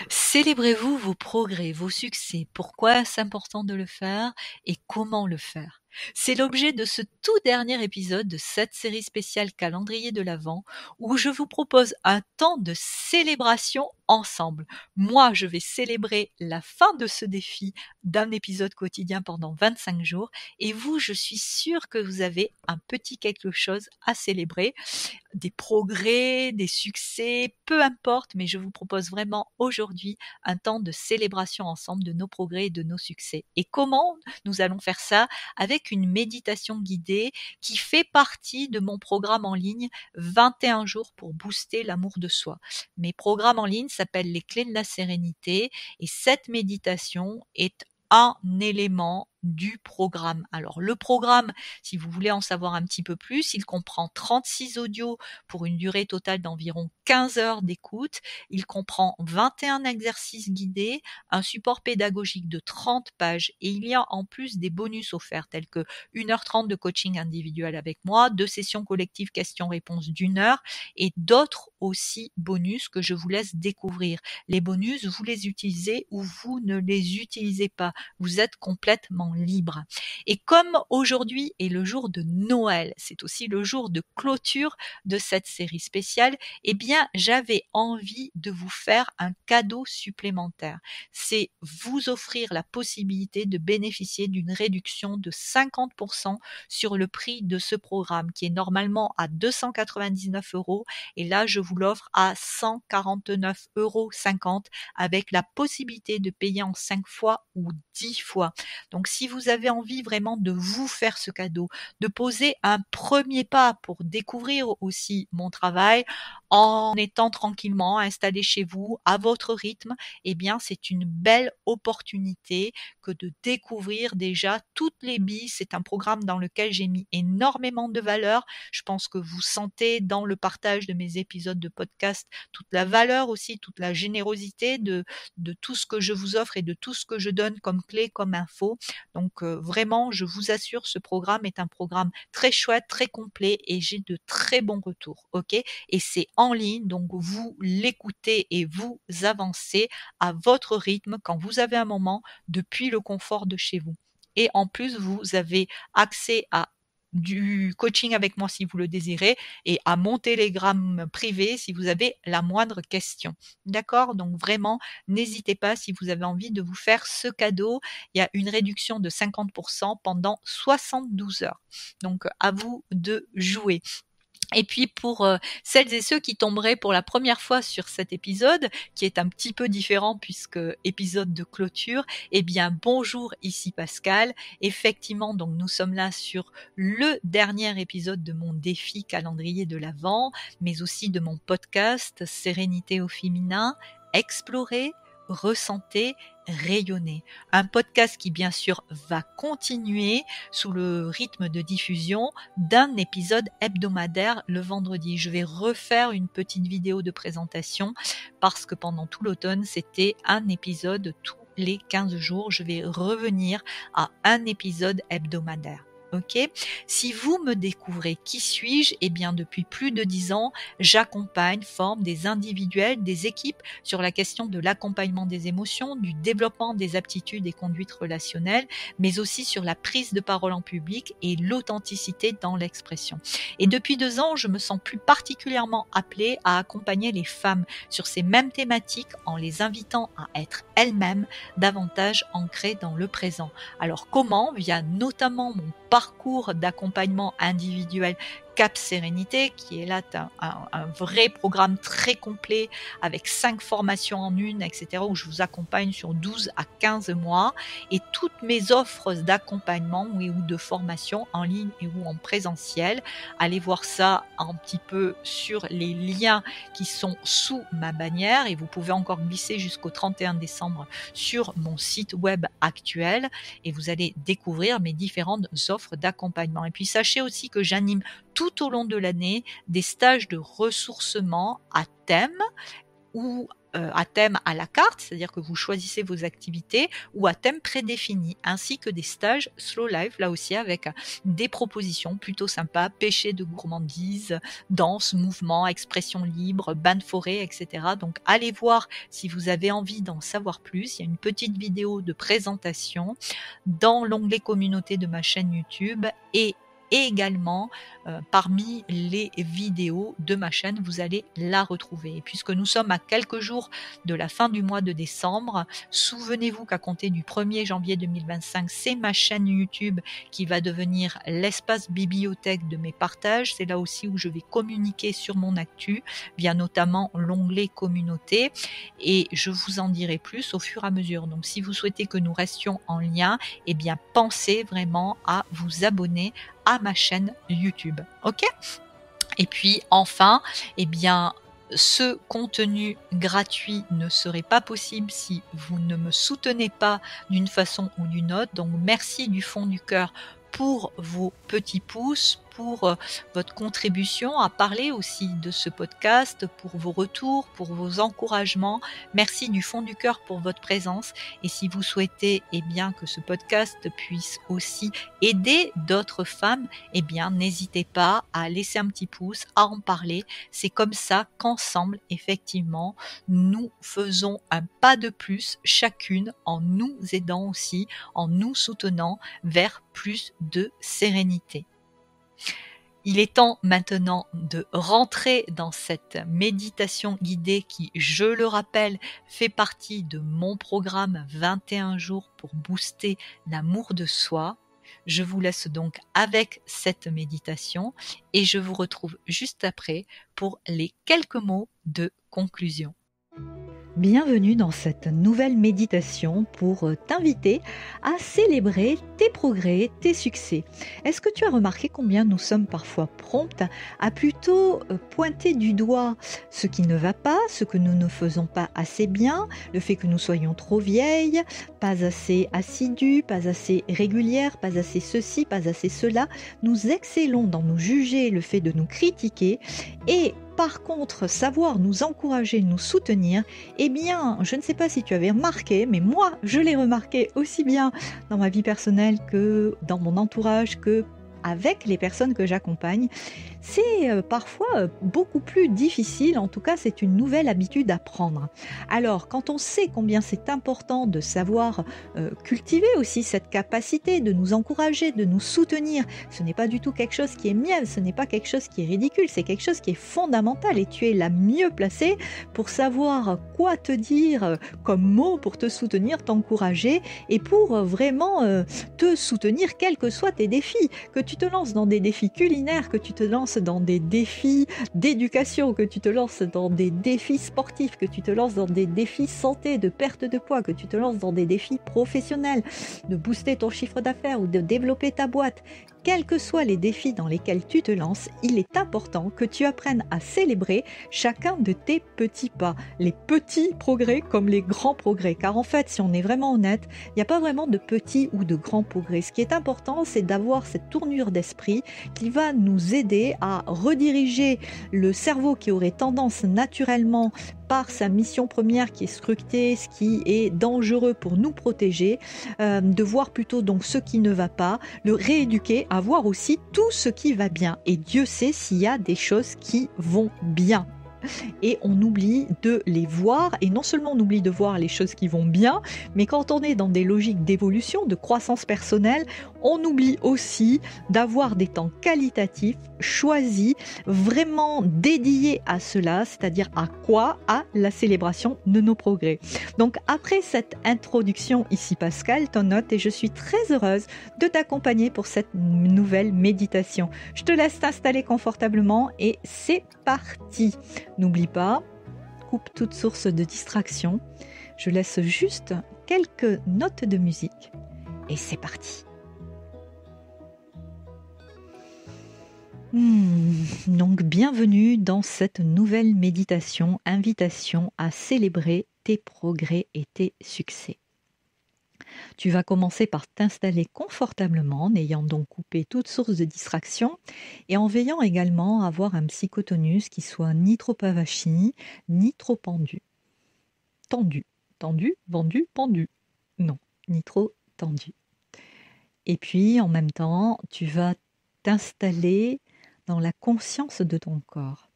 Célébrez-vous vos progrès, vos succès, pourquoi c'est important de le faire et comment le faire. C'est l'objet de ce tout dernier épisode de cette série spéciale calendrier de l'Avent où je vous propose un temps de célébration ensemble. Moi, je vais célébrer la fin de ce défi d'un épisode quotidien pendant 25 jours et vous, je suis sûre que vous avez un petit quelque chose à célébrer, des progrès, des succès, peu importe, mais je vous propose vraiment aujourd'hui un temps de célébration ensemble de nos progrès et de nos succès. Et comment nous allons faire ça? Avec une méditation guidée qui fait partie de mon programme en ligne 21 jours pour booster l'amour de soi. Mes programmes en ligne s'appellent les clés de la sérénité et cette méditation est un élément du programme. Alors le programme, si vous voulez en savoir un petit peu plus, il comprend 36 audios pour une durée totale d'environ 15 heures d'écoute. Il comprend 21 exercices guidés, un support pédagogique de 30 pages et il y a en plus des bonus offerts tels que 1h30 de coaching individuel avec moi, 2 sessions collectives questions-réponses d'1 heure et d'autres aussi bonus que je vous laisse découvrir. Les bonus, vous les utilisez ou vous ne les utilisez pas. Vous êtes complètement libre. Et comme aujourd'hui est le jour de Noël, c'est aussi le jour de clôture de cette série spéciale, eh bien, j'avais envie de vous faire un cadeau supplémentaire. C'est vous offrir la possibilité de bénéficier d'une réduction de 50% sur le prix de ce programme qui est normalement à 299 euros et là, je vous l'offre à 149,50 euros avec la possibilité de payer en 5 fois ou 10 fois. Donc, si vous avez envie vraiment de vous faire ce cadeau, de poser un premier pas pour découvrir aussi mon travail en étant tranquillement installé chez vous à votre rythme, eh bien c'est une belle opportunité que de découvrir déjà toutes les billes. C'est un programme dans lequel j'ai mis énormément de valeur. Je pense que vous sentez dans le partage de mes épisodes de podcast toute la valeur aussi, toute la générosité de tout ce que je vous offre et de tout ce que je donne comme clé, comme info. Donc vraiment, je vous assure, ce programme est un programme très chouette, très complet et j'ai de très bons retours. Ok? Et c'est en ligne, donc vous l'écoutez et vous avancez à votre rythme quand vous avez un moment depuis le confort de chez vous. Et en plus, vous avez accès à du coaching avec moi si vous le désirez et à mon Telegram privé si vous avez la moindre question. D'accord? Donc vraiment, n'hésitez pas si vous avez envie de vous faire ce cadeau. Il y a une réduction de 50% pendant 72 heures. Donc à vous de jouer. Et puis pour celles et ceux qui tomberaient pour la première fois sur cet épisode, qui est un petit peu différent puisque épisode de clôture, eh bien bonjour, ici Pascal. Effectivement, donc nous sommes là sur le dernier épisode de mon défi calendrier de l'Avent, mais aussi de mon podcast Sérénité au féminin, explorer, ressenter, rayonner. Un podcast qui bien sûr va continuer sous le rythme de diffusion d'un épisode hebdomadaire le vendredi. Je vais refaire une petite vidéo de présentation parce que pendant tout l'automne, c'était un épisode tous les 15 jours. Je vais revenir à un épisode hebdomadaire. Ok? Si vous me découvrez, qui suis-je? Eh bien, depuis plus de 10 ans, j'accompagne, forme des individuels, des équipes sur la question de l'accompagnement des émotions, du développement des aptitudes et conduites relationnelles, mais aussi sur la prise de parole en public et l'authenticité dans l'expression. Et depuis 2 ans, je me sens plus particulièrement appelée à accompagner les femmes sur ces mêmes thématiques en les invitant à être elles-mêmes davantage ancrées dans le présent. Alors comment? Via notamment mon parcours d'accompagnement individuel Cap Sérénité, qui est là un vrai programme très complet avec 5 formations en une, etc., où je vous accompagne sur 12 à 15 mois et toutes mes offres d'accompagnement ou de formation en ligne et ou en présentiel. Allez voir ça un petit peu sur les liens qui sont sous ma bannière et vous pouvez encore glisser jusqu'au 31 décembre sur mon site web actuel et vous allez découvrir mes différentes offres d'accompagnement. Et puis sachez aussi que j'anime tout au long de l'année des stages de ressourcement à thème où à thème à la carte, c'est-à-dire que vous choisissez vos activités, ou à thème prédéfini, ainsi que des stages slow life, là aussi avec des propositions plutôt sympas, pêcher de gourmandise, danse, mouvement, expression libre, bain de forêt, etc. Donc allez voir si vous avez envie d'en savoir plus. Il y a une petite vidéo de présentation dans l'onglet communauté de ma chaîne YouTube, et également parmi les vidéos de ma chaîne, vous allez la retrouver. Et puisque nous sommes à quelques jours de la fin du mois de décembre, souvenez-vous qu'à compter du 1er janvier 2025, c'est ma chaîne YouTube qui va devenir l'espace bibliothèque de mes partages. C'est là aussi où je vais communiquer sur mon actu via notamment l'onglet communauté, et je vous en dirai plus au fur et à mesure. Donc si vous souhaitez que nous restions en lien, eh bien pensez vraiment à vous abonner à ma chaîne YouTube. Ok ? Et puis enfin, eh bien, ce contenu gratuit ne serait pas possible si vous ne me soutenez pas d'une façon ou d'une autre. Donc merci du fond du cœur pour vos petits pouces, pour votre contribution à parler aussi de ce podcast, pour vos retours, pour vos encouragements. Merci du fond du cœur pour votre présence. Et si vous souhaitez bien que ce podcast puisse aussi aider d'autres femmes, n'hésitez pas à laisser un petit pouce, à en parler. C'est comme ça qu'ensemble, effectivement, nous faisons un pas de plus chacune, en nous aidant aussi, en nous soutenant vers plus de sérénité. Il est temps maintenant de rentrer dans cette méditation guidée qui, je le rappelle, fait partie de mon programme 21 jours pour booster l'amour de soi. Je vous laisse donc avec cette méditation et je vous retrouve juste après pour les quelques mots de conclusion. Bienvenue dans cette nouvelle méditation pour t'inviter à célébrer tes progrès, tes succès. Est-ce que tu as remarqué combien nous sommes parfois promptes à plutôt pointer du doigt ce qui ne va pas, ce que nous ne faisons pas assez bien, le fait que nous soyons trop vieilles, pas assez assidues, pas assez régulières, pas assez ceci, pas assez cela. Nous excellons dans nous juger, le fait de nous critiquer, et par contre, savoir nous encourager, nous soutenir, eh bien, je ne sais pas si tu avais remarqué, mais moi, je l'ai remarqué aussi bien dans ma vie personnelle que dans mon entourage, que avec les personnes que j'accompagne. C'est parfois beaucoup plus difficile, en tout cas c'est une nouvelle habitude à prendre. Alors quand on sait combien c'est important de savoir cultiver aussi cette capacité de nous encourager, de nous soutenir, ce n'est pas du tout quelque chose qui est miel, ce n'est pas quelque chose qui est ridicule, c'est quelque chose qui est fondamental, et tu es la mieux placée pour savoir quoi te dire comme mot pour te soutenir, t'encourager, et pour vraiment te soutenir quels que soient tes défis, que tu te lances dans des défis culinaires, que tu te lances dans des défis d'éducation, que tu te lances dans des défis sportifs, que tu te lances dans des défis santé, de perte de poids, que tu te lances dans des défis professionnels, de booster ton chiffre d'affaires ou de développer ta boîte. Quels que soient les défis dans lesquels tu te lances, il est important que tu apprennes à célébrer chacun de tes petits pas, les petits progrès comme les grands progrès. Car en fait, si on est vraiment honnête, il n'y a pas vraiment de petits ou de grands progrès. Ce qui est important, c'est d'avoir cette tournure d'esprit qui va nous aider à rediriger le cerveau qui aurait tendance naturellement par sa mission première qui est scruter ce qui est dangereux pour nous protéger, de voir plutôt donc ce qui ne va pas, le rééduquer à voir aussi tout ce qui va bien. Et Dieu sait s'il y a des choses qui vont bien. Et on oublie de les voir, et non seulement on oublie de voir les choses qui vont bien, mais quand on est dans des logiques d'évolution, de croissance personnelle, on oublie aussi d'avoir des temps qualitatifs, choisis, vraiment dédiés à cela, c'est-à-dire à quoi? À la célébration de nos progrès. Donc après cette introduction ici Pascal, ton note, et je suis très heureuse de t'accompagner pour cette nouvelle méditation. Je te laisse t'installer confortablement et c'est parti. N'oublie pas, coupe toute source de distraction. Je laisse juste quelques notes de musique et c'est parti. Donc bienvenue dans cette nouvelle méditation, invitation à célébrer tes progrès et tes succès. Tu vas commencer par t'installer confortablement en ayant donc coupé toute source de distraction et en veillant également à avoir un psychotonus qui soit ni trop avachi, ni trop pendu. tendu. Tendu, vendu, pendu. Non, ni trop tendu. Et puis, en même temps, tu vas t'installer dans la conscience de ton corps.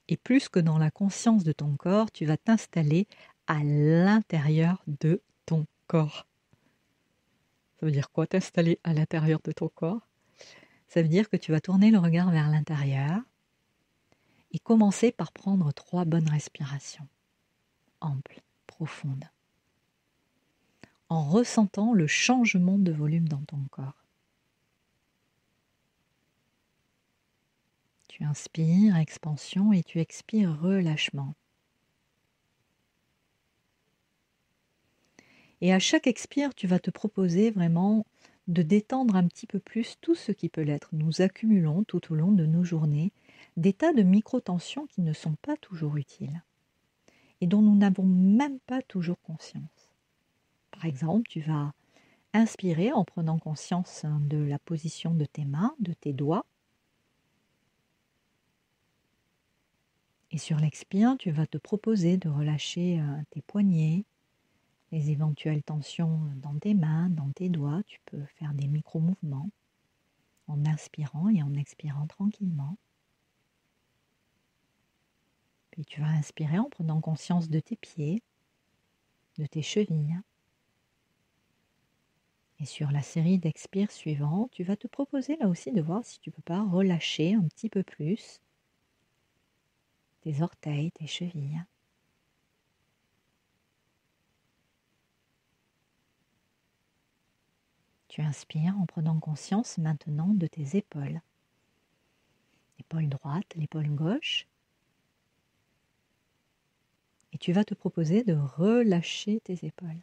Et plus que dans la conscience de ton corps, tu vas t'installer à l'intérieur de ton corps. Ça veut dire quoi, t'installer à l'intérieur de ton corps? Ça veut dire que tu vas tourner le regard vers l'intérieur et commencer par prendre 3 bonnes respirations, amples, profondes, en ressentant le changement de volume dans ton corps. Tu inspires, expansion, et tu expires, relâchement. Et à chaque expire, tu vas te proposer vraiment de détendre un petit peu plus tout ce qui peut l'être. Nous accumulons tout au long de nos journées des tas de micro-tensions qui ne sont pas toujours utiles et dont nous n'avons même pas toujours conscience. Par exemple, tu vas inspirer en prenant conscience de la position de tes mains, de tes doigts. Et sur l'expire, tu vas te proposer de relâcher tes poignets, les éventuelles tensions dans tes mains, dans tes doigts. Tu peux faire des micro-mouvements en inspirant et en expirant tranquillement. Puis tu vas inspirer en prenant conscience de tes pieds, de tes chevilles. Et sur la série d'expires suivants, tu vas te proposer là aussi de voir si tu ne peux pas relâcher un petit peu plus tes orteils, tes chevilles. Tu inspires en prenant conscience maintenant de tes épaules. L'épaule droite, l'épaule gauche. Et tu vas te proposer de relâcher tes épaules.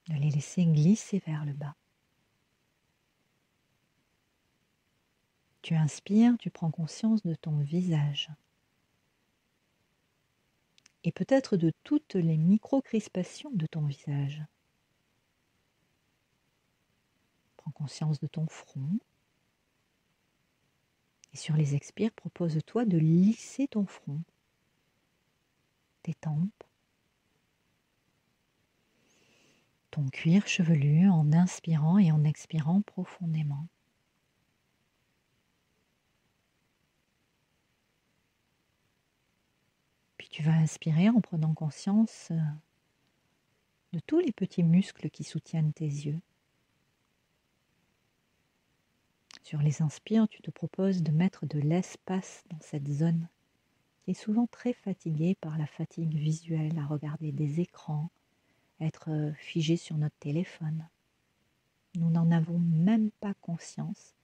De les laisser glisser vers le bas. Tu inspires, tu prends conscience de ton visage. Et peut-être de toutes les micro-crispations de ton visage. Prends conscience de ton front. Et sur les expires, propose-toi de lisser ton front, tes tempes, ton cuir chevelu en inspirant et en expirant profondément. Puis tu vas inspirer en prenant conscience de tous les petits muscles qui soutiennent tes yeux. Sur les inspires, tu te proposes de mettre de l'espace dans cette zone qui est souvent très fatiguée par la fatigue visuelle à regarder des écrans, être figé sur notre téléphone. Nous n'en avons même pas conscience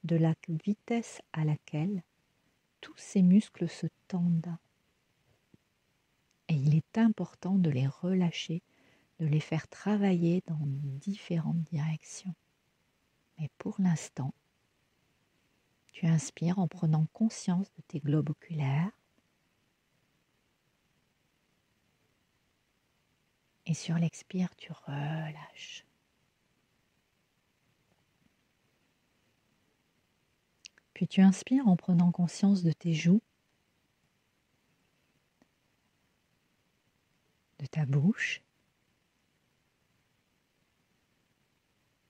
de la vitesse à laquelle tous ces muscles se tendent. Et il est important de les relâcher, de les faire travailler dans différentes directions. Mais pour l'instant, tu inspires en prenant conscience de tes globes oculaires. Et sur l'expire, tu relâches. Puis tu inspires en prenant conscience de tes joues, de ta bouche,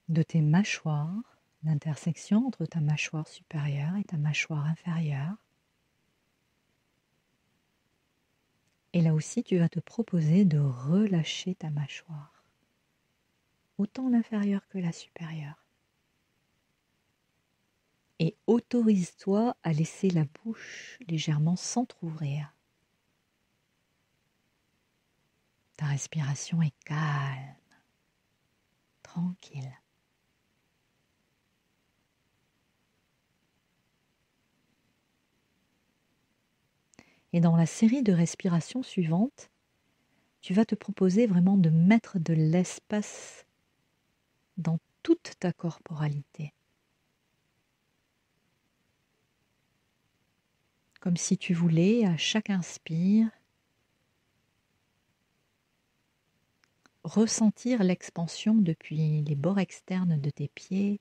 de tes mâchoires, l'intersection entre ta mâchoire supérieure et ta mâchoire inférieure. Et là aussi, tu vas te proposer de relâcher ta mâchoire, autant l'inférieure que la supérieure. Et autorise-toi à laisser la bouche légèrement s'entrouvrir. Ta respiration est calme, tranquille. Et dans la série de respirations suivantes, tu vas te proposer vraiment de mettre de l'espace dans toute ta corporalité. Comme si tu voulais, à chaque inspire, ressentir l'expansion depuis les bords externes de tes pieds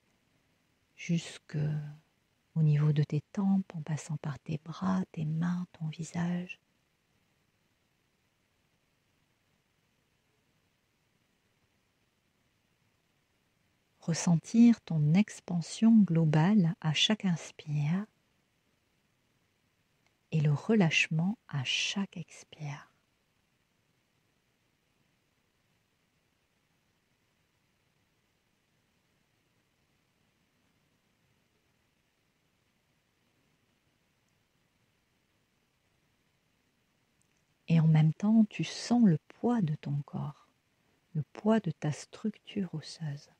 jusque au niveau de tes tempes, en passant par tes bras, tes mains, ton visage. Ressentir ton expansion globale à chaque inspire et le relâchement à chaque expire. Et en même temps, tu sens le poids de ton corps, le poids de ta structure osseuse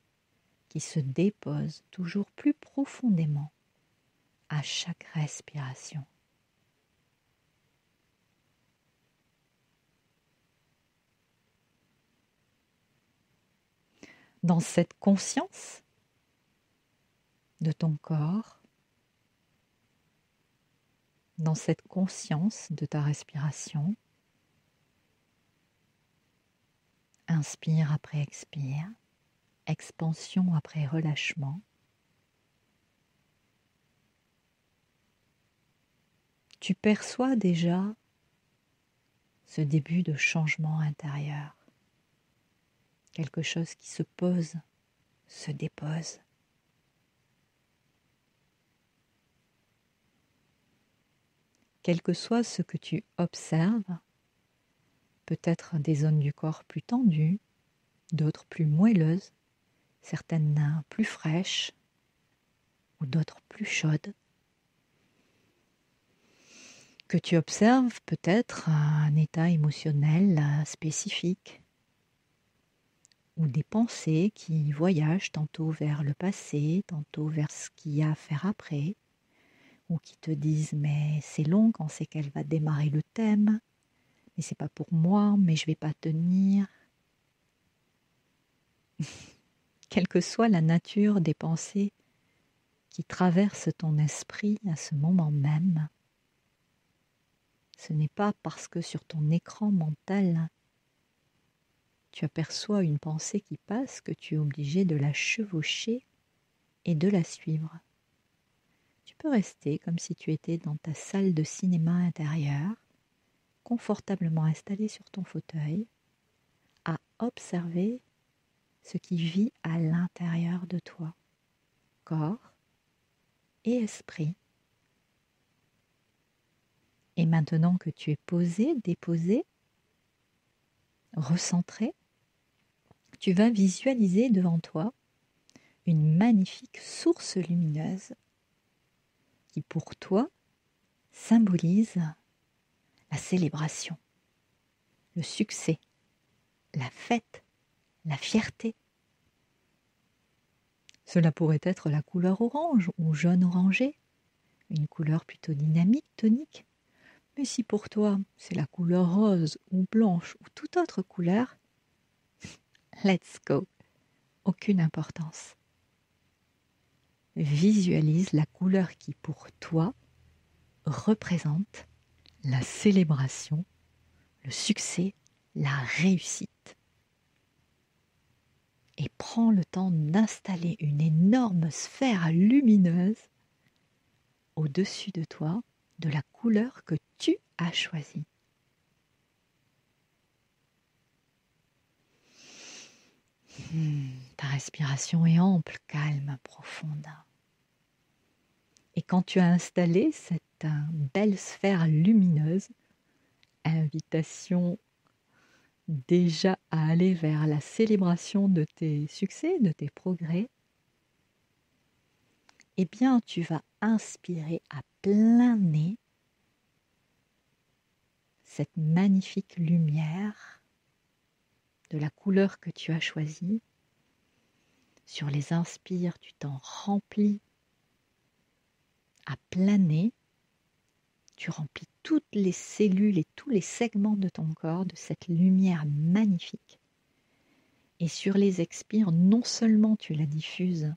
qui se dépose toujours plus profondément à chaque respiration. Dans cette conscience de ton corps, dans cette conscience de ta respiration, inspire après expire, expansion après relâchement. Tu perçois déjà ce début de changement intérieur. Quelque chose qui se pose, se dépose. Quel que soit ce que tu observes, peut-être des zones du corps plus tendues, d'autres plus moelleuses, certaines plus fraîches ou d'autres plus chaudes. Que tu observes peut-être un état émotionnel spécifique ou des pensées qui voyagent tantôt vers le passé, tantôt vers ce qu'il y a à faire après, ou qui te disent mais c'est long quand c'est qu'elle va démarrer le thème, mais c'est pas pour moi, mais je vais pas tenir. Quelle que soit la nature des pensées qui traversent ton esprit à ce moment même, ce n'est pas parce que sur ton écran mental, tu aperçois une pensée qui passe que tu es obligé de la chevaucher et de la suivre. Tu peux rester comme si tu étais dans ta salle de cinéma intérieure, confortablement installé sur ton fauteuil, à observer ce qui vit à l'intérieur de toi, corps et esprit. Et maintenant que tu es posé, déposé, recentré, tu vas visualiser devant toi une magnifique source lumineuse qui pour toi symbolise la célébration, le succès, la fête, la fierté. Cela pourrait être la couleur orange ou jaune orangé, une couleur plutôt dynamique, tonique. Mais si pour toi c'est la couleur rose ou blanche ou toute autre couleur, let's go, aucune importance. Visualise la couleur qui pour toi représente la célébration, le succès, la réussite. Et prends le temps d'installer une énorme sphère lumineuse au-dessus de toi de la couleur que tu as choisie. Ta respiration est ample, calme, profonde. Et quand tu as installé cette belle sphère lumineuse, invitation déjà à aller vers la célébration de tes succès, de tes progrès, eh bien tu vas inspirer à plein nez cette magnifique lumière de la couleur que tu as choisie. Sur les inspires, tu t'en remplis à plein nez. Tu remplis toutes les cellules et tous les segments de ton corps de cette lumière magnifique. Et sur les expires, non seulement tu la diffuses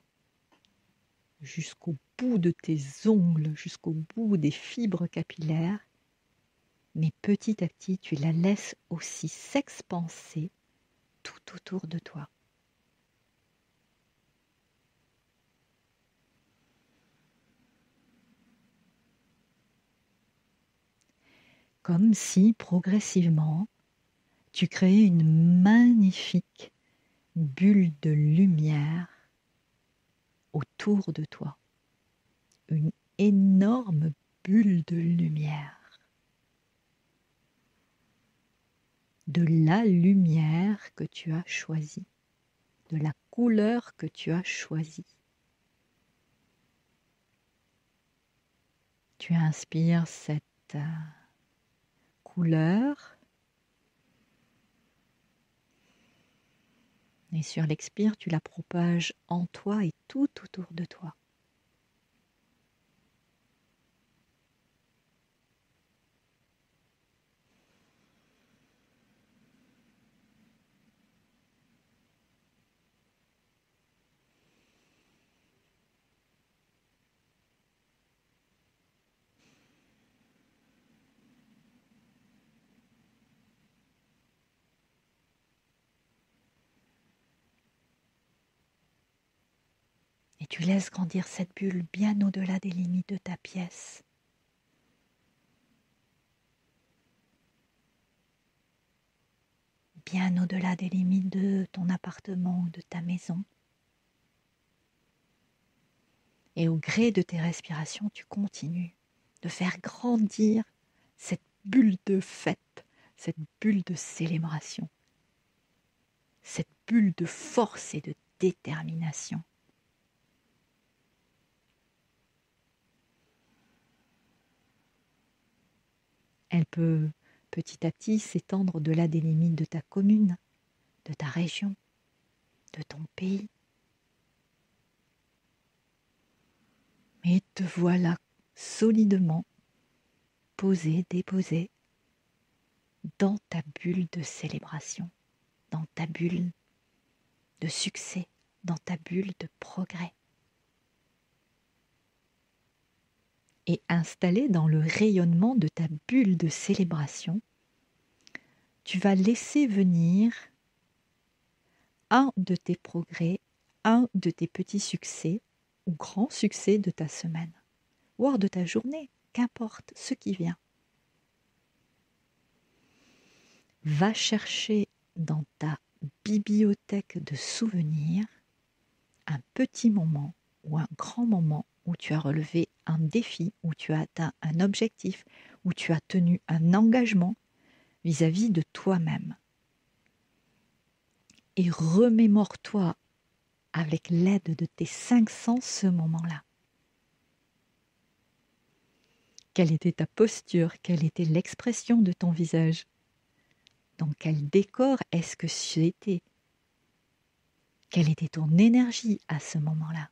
jusqu'au bout de tes ongles, jusqu'au bout des fibres capillaires, mais petit à petit, tu la laisses aussi s'expanser tout autour de toi. comme si progressivement tu créais une magnifique bulle de lumière autour de toi. Une énorme bulle de lumière. De la lumière que tu as choisie. De la couleur que tu as choisie. Tu inspires cette couleur et sur l'expire, tu la propages en toi et tout autour de toi. Et tu laisses grandir cette bulle bien au-delà des limites de ta pièce. Bien au-delà des limites de ton appartement ou de ta maison. Et au gré de tes respirations, tu continues de faire grandir cette bulle de fête, cette bulle de célébration, cette bulle de force et de détermination. Elle peut petit à petit s'étendre au-delà des limites de ta commune, de ta région, de ton pays. Et te voilà solidement posé, déposé dans ta bulle de célébration, dans ta bulle de succès, dans ta bulle de progrès. Et installé dans le rayonnement de ta bulle de célébration, tu vas laisser venir un de tes progrès, un de tes petits succès ou grands succès de ta semaine, voire de ta journée, qu'importe ce qui vient. Va chercher dans ta bibliothèque de souvenirs un petit moment ou un grand moment où tu as relevé un défi, où tu as atteint un objectif, où tu as tenu un engagement vis-à-vis de toi-même. Et remémore-toi avec l'aide de tes 5 sens ce moment-là. Quelle était ta posture? Quelle était l'expression de ton visage? Dans quel décor est-ce que tu étais? Quelle était ton énergie à ce moment-là?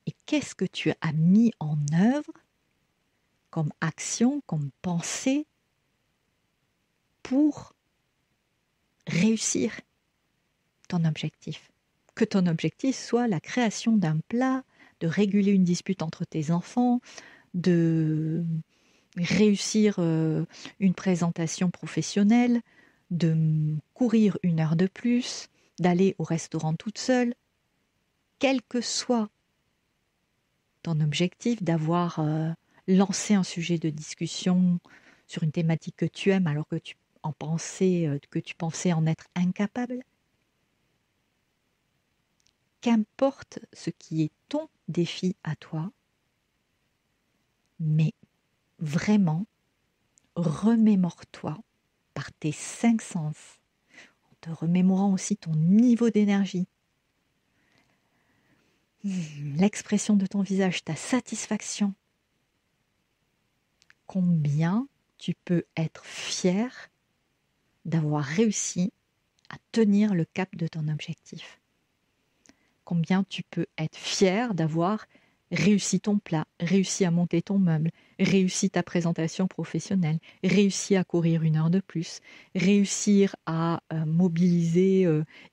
Et qu'est-ce que tu as mis en œuvre comme action, comme pensée pour réussir ton objectif? Que ton objectif soit la création d'un plat, de réguler une dispute entre tes enfants, de réussir une présentation professionnelle, de courir 1 heure de plus, d'aller au restaurant toute seule, quel que soit ton objectif, d'avoir lancé un sujet de discussion sur une thématique que tu aimes alors que tu pensais en être incapable. Qu'importe ce qui est ton défi à toi, mais vraiment, remémore-toi par tes 5 sens, en te remémorant aussi ton niveau d'énergie, l'expression de ton visage, ta satisfaction. Combien tu peux être fier d'avoir réussi à tenir le cap de ton objectif. Combien tu peux être fier d'avoir réussi ton plat, réussi à monter ton meuble, réussi ta présentation professionnelle, réussi à courir 1 heure de plus, réussir à mobiliser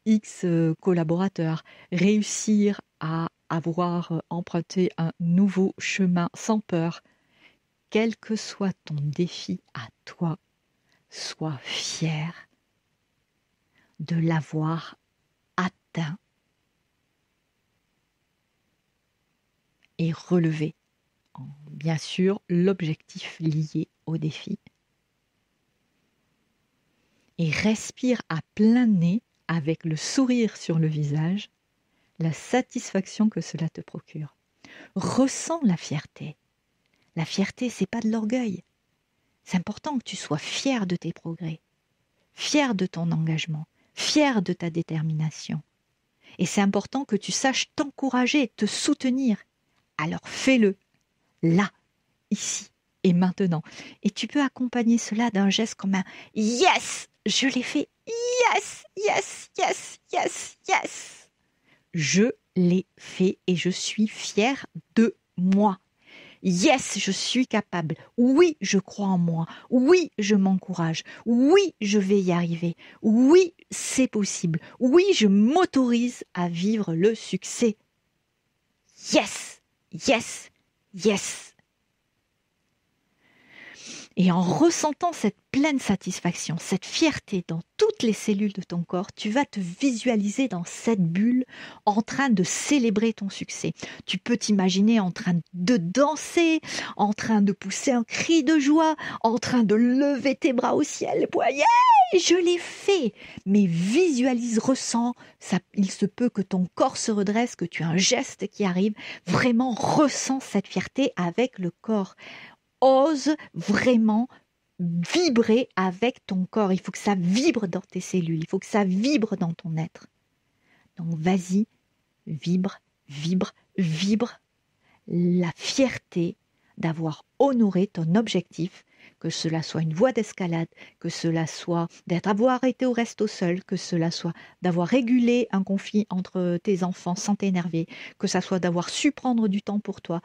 X collaborateurs, réussir à avoir emprunté un nouveau chemin sans peur. Quel que soit ton défi à toi, sois fier de l'avoir atteint et relevé bien sûr l'objectif lié au défi. Et respire à plein nez avec le sourire sur le visage, la satisfaction que cela te procure. Ressens la fierté. La fierté, c'est pas de l'orgueil. C'est important que tu sois fier de tes progrès, fier de ton engagement, fier de ta détermination. Et c'est important que tu saches t'encourager, te soutenir. Alors fais-le, là, ici et maintenant. Et tu peux accompagner cela d'un geste comme un « Yes ! Je l'ai fait ! Yes ! Yes ! Yes ! Yes ! Yes !» Je l'ai fait et je suis fière de moi. Yes, je suis capable. Oui, je crois en moi. Oui, je m'encourage. Oui, je vais y arriver. Oui, c'est possible. Oui, je m'autorise à vivre le succès. Yes, yes, yes. Et en ressentant cette pleine satisfaction, cette fierté dans toutes les cellules de ton corps, tu vas te visualiser dans cette bulle en train de célébrer ton succès. Tu peux t'imaginer en train de danser, en train de pousser un cri de joie, en train de lever tes bras au ciel. Yeah, je l'ai fait. Mais visualise, ressens, ça, il se peut que ton corps se redresse, que tu aies un geste qui arrive. Vraiment, ressens cette fierté avec le corps. Ose vraiment vibrer avec ton corps. Il faut que ça vibre dans tes cellules. Il faut que ça vibre dans ton être. Donc vas-y, vibre, vibre, vibre. La fierté d'avoir honoré ton objectif, que cela soit une voie d'escalade, que cela soit d'avoir été au resto seul, que cela soit d'avoir régulé un conflit entre tes enfants sans t'énerver, que ça soit d'avoir su prendre du temps pour toi,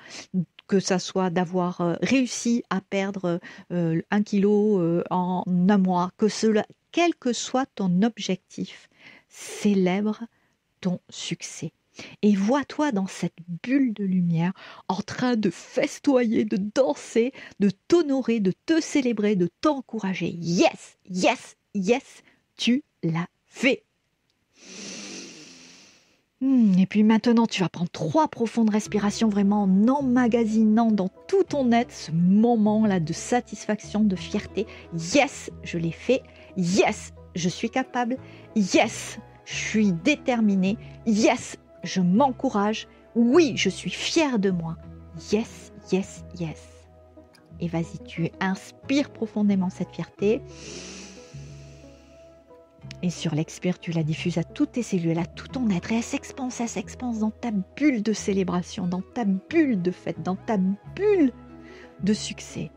que ça soit d'avoir réussi à perdre 1 kilo en un mois, que cela, quel que soit ton objectif, célèbre ton succès. Et vois-toi dans cette bulle de lumière en train de festoyer, de danser, de t'honorer, de te célébrer, de t'encourager. Yes, yes, yes, tu l'as fait. Et puis maintenant, tu vas prendre 3 profondes respirations, vraiment en emmagasinant dans tout ton être ce moment-là de satisfaction, de fierté. Yes, je l'ai fait. Yes, je suis capable. Yes, je suis déterminée. Yes, je m'encourage. Oui, je suis fière de moi. Yes, yes, yes. Et vas-y, tu inspires profondément cette fierté. Et sur l'expire, tu la diffuses à toutes tes cellules, à tout ton être. Et elle s'expanse dans ta bulle de célébration, dans ta bulle de fête, dans ta bulle de succès.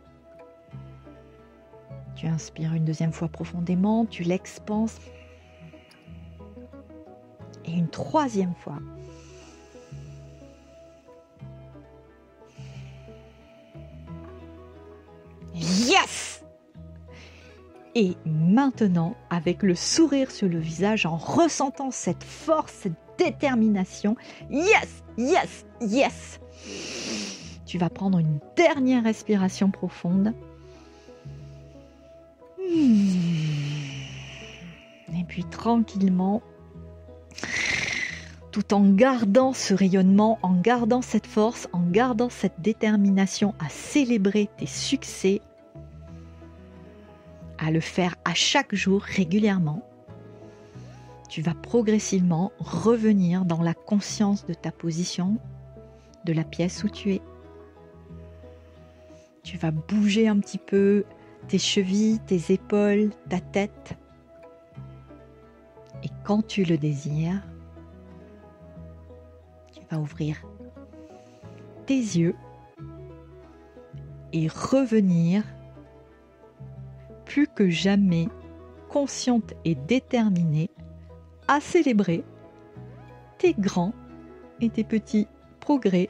Tu inspires une deuxième fois profondément, tu l'expanses. Et une troisième fois. Yes! Et maintenant, avec le sourire sur le visage, en ressentant cette force, cette détermination, yes, yes, yes. Tu vas prendre une dernière respiration profonde. Et puis tranquillement, tout en gardant ce rayonnement, en gardant cette force, en gardant cette détermination à célébrer tes succès, à le faire à chaque jour régulièrement, tu vas progressivement revenir dans la conscience de ta position, de la pièce où tu es. Tu vas bouger un petit peu tes chevilles, tes épaules, ta tête. Et quand tu le désires, tu vas ouvrir tes yeux et revenir plus que jamais consciente et déterminée à célébrer tes grands et tes petits progrès,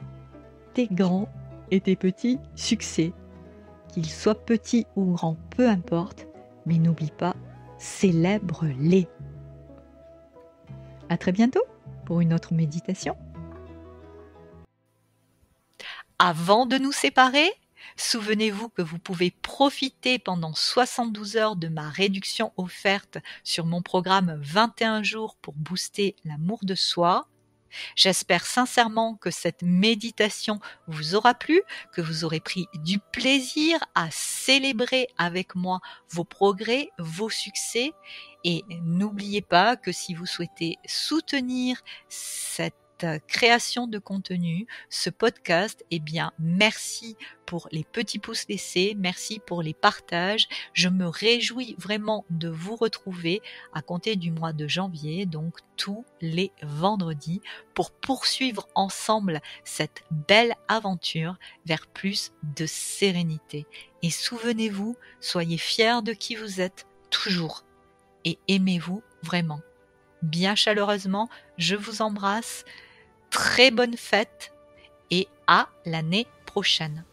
tes grands et tes petits succès, qu'ils soient petits ou grands, peu importe, mais n'oublie pas, célèbre-les. À très bientôt pour une autre méditation. Avant de nous séparer, souvenez-vous que vous pouvez profiter pendant 72 heures de ma réduction offerte sur mon programme 21 jours pour booster l'amour de soi. J'espère sincèrement que cette méditation vous aura plu, que vous aurez pris du plaisir à célébrer avec moi vos progrès, vos succès. Et n'oubliez pas que si vous souhaitez soutenir cette création de contenu, ce podcast, eh bien, merci pour les petits pouces laissés, merci pour les partages. Je me réjouis vraiment de vous retrouver à compter du mois de janvier, donc tous les vendredis, pour poursuivre ensemble cette belle aventure vers plus de sérénité. Et souvenez-vous, soyez fiers de qui vous êtes toujours et aimez-vous vraiment. Bien chaleureusement, je vous embrasse. Très bonne fête et à l'année prochaine.